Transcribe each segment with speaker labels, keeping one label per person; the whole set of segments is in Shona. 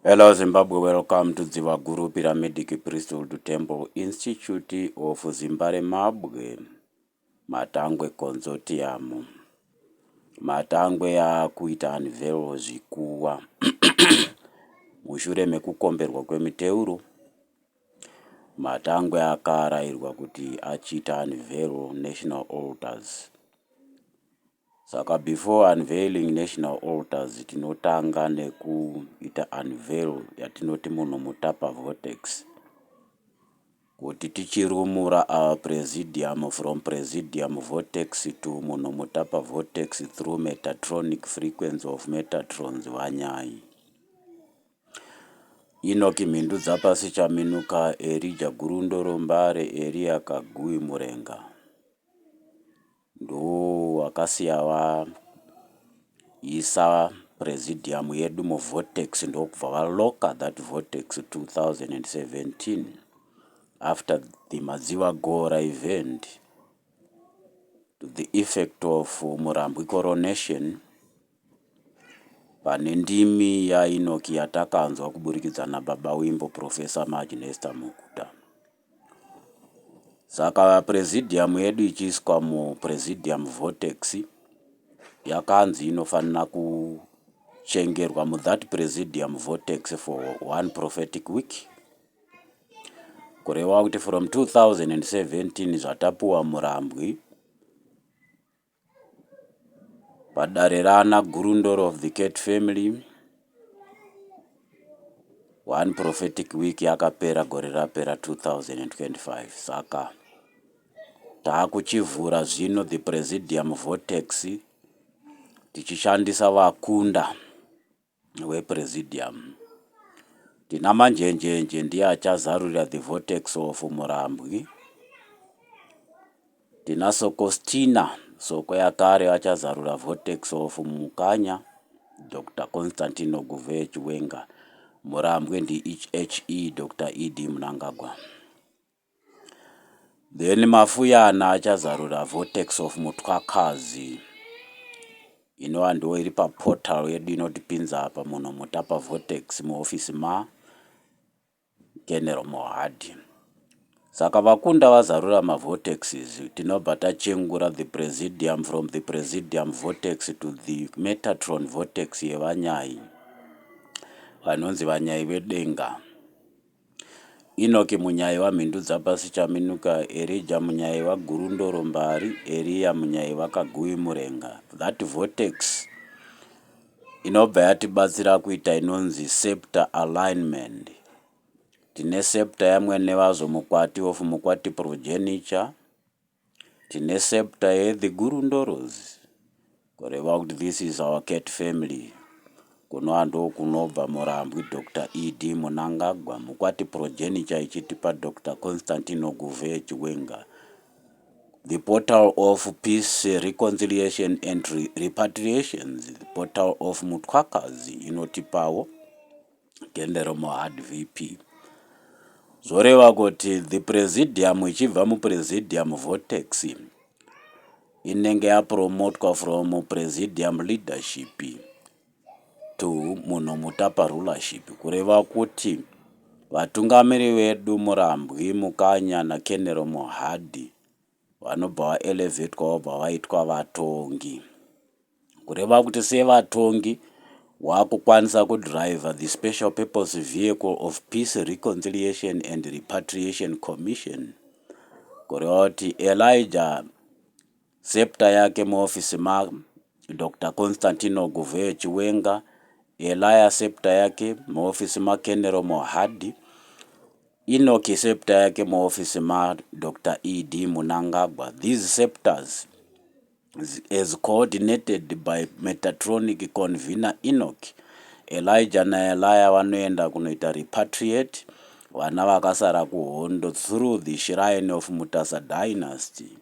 Speaker 1: Hello Zimbabwe, welcome to Dziva Guru Pyramidic Priesthood Temple Institute of Zimbabwe, Matangwe Consortium. Matangwe yakuita unveil zvikuwa mushure mekukomberwa kwemiteuro. Matangwe akarayirwa kuti achita unveil national altars. Saka before unveiling national altars tinotanga nekuita unveil yatinoti munhu mutapa vortex, kuti tichirumura our presidium from presidium vortex to munhu mutapa vortex through metatronic frequency of metatrons vanyai. Inoki Mhindu Dzapasi Chaminuka, Elijah Gurundoro Mbare, Elia Kagui Murenga ndo wakasiya isa presidium yedu mu vortex ndokubva valoka that vortex 2017 after the Madziva Gora event to the effect of Murambwe coronation. Pane ndimi ya Inoki yatakanzwa kuburikidza nababa wimbo Professor Magnesta Mukuta. Saka presidium yedu ichiiswa mu presidium vortex yakanzi inofanira kuchengerwa mu that presidium vortex for one prophetic week. Kureva kuti from 2017 zvatapuwa Murambwe padare rana Gurundoro of the Cat family, one prophetic week yakapera gore rapera 2025. Saka taakuchivhura zvino the presidium vortex tichishandisa vakunda wepresidium. Tina manjenjenje ndiye achazarurira the vortex of Murambwe. Tina Sokostina soko yakare achazarura vortex of Mukanya, Dr. Constantino Guve Chiwenga. Murambwe ndi HHE Dr. E.D. Mnangagwa. Then Mafuyana achazarura vortex of Mutwakazi. Inova ndo iri pa portal yedu inotipinza apa munhu mutapa vortex mu office ma General Mohadi. Saka vakunda vazarura ma vortexes tinobva tachengura the presidium from the presidium vortex to the Metatron vortex yevanyai vanonzi vanyai vedenga. Inoki munyai waMhindu Dzapasi Chaminuka, Elijah munyai waGurundoro Mbare, Elia munyai waKagui Murenga. That vortex inobva yatibatsira kuita inonzi scepter alignment. Tine scepter yamwene vazo Mukwati of Mukwati progeniture, tine scepter the Gurundoros. Kureva kuti this is our cat family. Kuno ndo kunobva Murambwe Dr. E.D. Mnangagwa, Mukwati progeniture ichitipa Dr. Constantino Guve Chiwenga. The portal of peace, reconciliation and repatriations, the portal of Mutwakazi inotipawo General Mohad VP. Zoreva kuti the presidium ichibva mu presidium vortex inenge yapromotwa from presidium leadership to munhu mutapa rulership. Kureva kuti vatungamiri vedu Murambwe, Mukanya na General Mohadi vanobva vaelevetwa vobva vaitwa vatongi kureva kuti sevatongi wakukwanisa kudriver the special purpose vehicle of Peace, Reconciliation and Repatriation Commission, kureva kuti Elijah septa yake muofisi ma Dr. Constantino Guvea Chiwenga, Elia septa yake muofisi ma Kenero Mohadi, Enoch septa yake muofisi ma Dr. E.D. Mnangagwa. These scepters as coordinated by Metatronic convener Enoch, Elijah na Elia wanoenda kunoita repatriate vana vakasara kuhondo through the shrine of Mutasa dynasty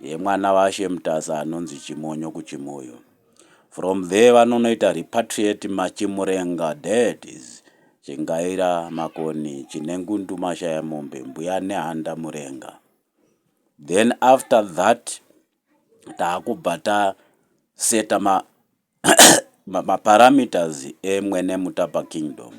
Speaker 1: yemwana vashe Mutasa anonzi Chimonyo kuchimoyo. From there vanonoita repatriate machimurenga deities Chingaira Makoni Chinengundu Mashaya Mombe Mbuya Nehanda Murenga. Then after that taakubata seta parameters emwene Mutapa kingdom,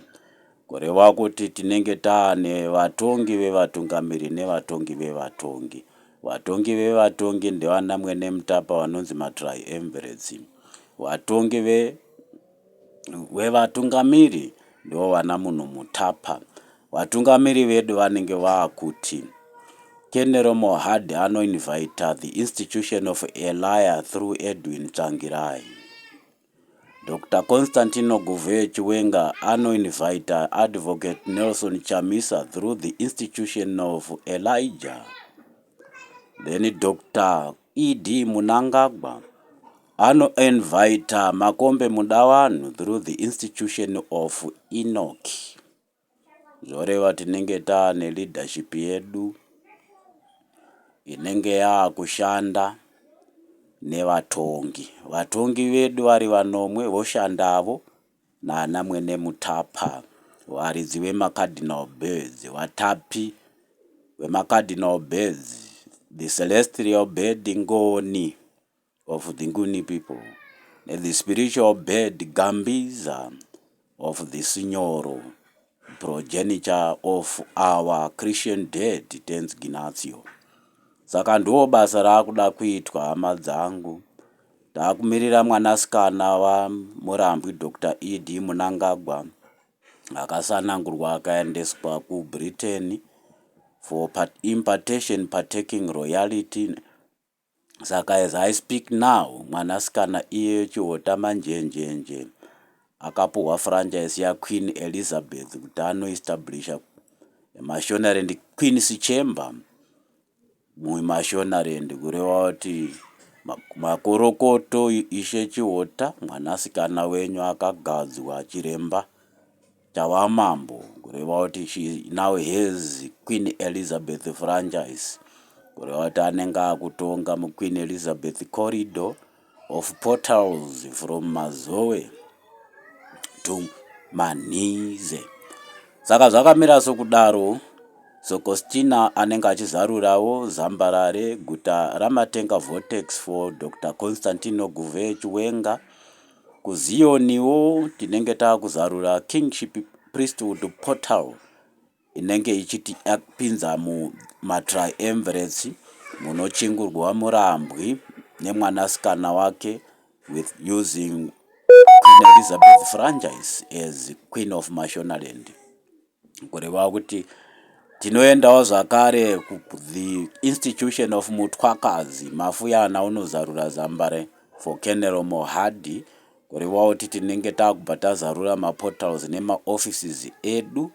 Speaker 1: kureva kuti tinenge taane vatongi vevatungamiri nevatongi vevatongi. Vatongi vevatongi ndevana mwene Mutapa vanonzi matriumvirates. Vatongi vevatungamiri ndo vana munhu Mutapa. Vatungamiri vedu vanenge vaakuti Kenero Mohadi anoinvita the institution of Elia through Edwin Tsangirai. Dr. Constantino Guvea Chiwenga anoinvita Advocate Nelson Chamisa through the institution of Elijah. Then Dr. E.D. Mnangagwa anoinvita Makombe Mudawanu through the institution of Enoch. Zoreva tinenge taane leadership yedu inenge yaakushanda nevatongi. Vatongi vedu vari vanomwe voshandavo naana mwene Mutapa, varidzi vemacardinal birds, vatapi vemacardinal birds, the celestial bird Ngoni of the Nguni people, and the spiritual bird Gambiza of the Signoro, progenitor of our Christian dead Tenth Ginazio. Saka ndo basa raakuda kuitwa hama dzangu. Taakumirira mwanasikana wa Murambwi Dr. E.D. Mnangagwa akasanangurwa akaendeswa kuBritain for impartation partaking royalty. Saka as I speak now, mwanasikana iye Chiota Manjenjenje akapuhwa franchise ya Queen Elizabeth kuti anoestablisha Mashonaland Queen's Chamber muMashonaland, kureva kuti makorokoto Ishe Chiota mwanasikana wenyu akagadzwa chiremba chavamambo, kureva kuti she now has Queen Elizabeth franchise, kureva kuti anenge akutonga muQueen Elizabeth corridor of portals from Mazoe to Manize. Saka zvakamira sokudaro, Sokostina anenge achizarurawo Zambarare guta ramatenga vortex for Dr. Constantino Guvea Chiwenga. Kuzioniwo tinenge taakuzarura kingship priesthood portal inenge ichiti yapinza matriumvirates munochingurwa Murambwi nemwanasikana wake with using Queen Elizabeth franchise as Queen of Mashonaland. Kureva kuti tinoendawo zvakare the institution of Mutwakazi Mafuyana unozarura Zambare for Kenero Mohadi, kureva kuti tinenge taakubva zarura maportals nemaoffices edu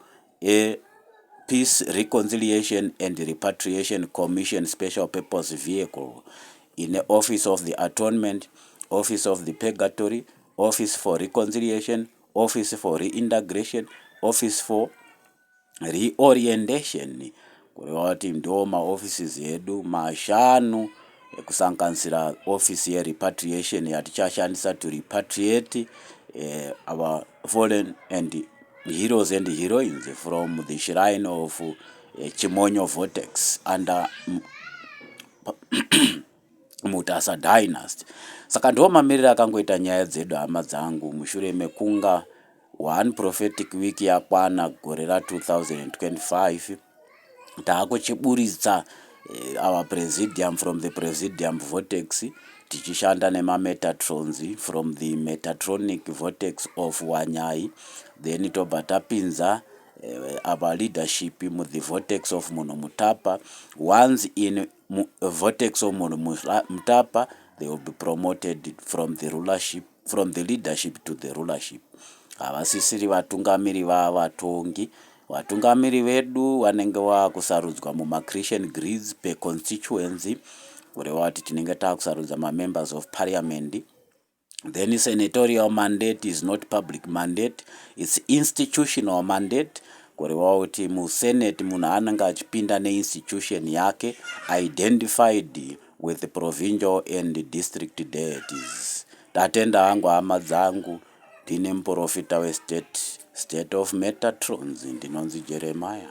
Speaker 1: Peace, Reconciliation and Repatriation Commission Special Purpose Vehicle in the Office of the Atonement, Office of the Purgatory, Office for Reconciliation, Office for Reintegration, Office for Reorientation. Kureva kuti ndo maoffices edu mashanu ekusanganisira office yerepatriation yatichashandisa to repatriate our fallen and heroes and heroines from the shrine of Chimonyo vortex under Mutasa dynasty. Saka ndo mamiriro akangoita nyaya dzedu hama dzangu mushure mekunga one prophetic week yakwana gore ra 2025 taakuchiburitsa our presidium from the presidium vortex tichishanda nemametatrons from the metatronic vortex of Wanyai, then tobva tapinza our leadership the vortex of Munhu Mutapa. Once in vortex of Munhu Mutapa, they will be promoted from the leadership to the rulership. Havasisiri vatungamiri vavatongi. Vatungamiri vedu vanenge vakusarudzwa muma-Christian grids per constituency, kureva kuti tinenge takusarudza ma-members of parliament. Then senatorial mandate is not public mandate, it's institutional mandate, kureva kuti musenate munhu anenge achipinda neinstitution yake identified with the provincial and district deities. Tatenda hangu hama dzangu, ndine muprofita westate of Metatrons, ndinonzi Jeremiah.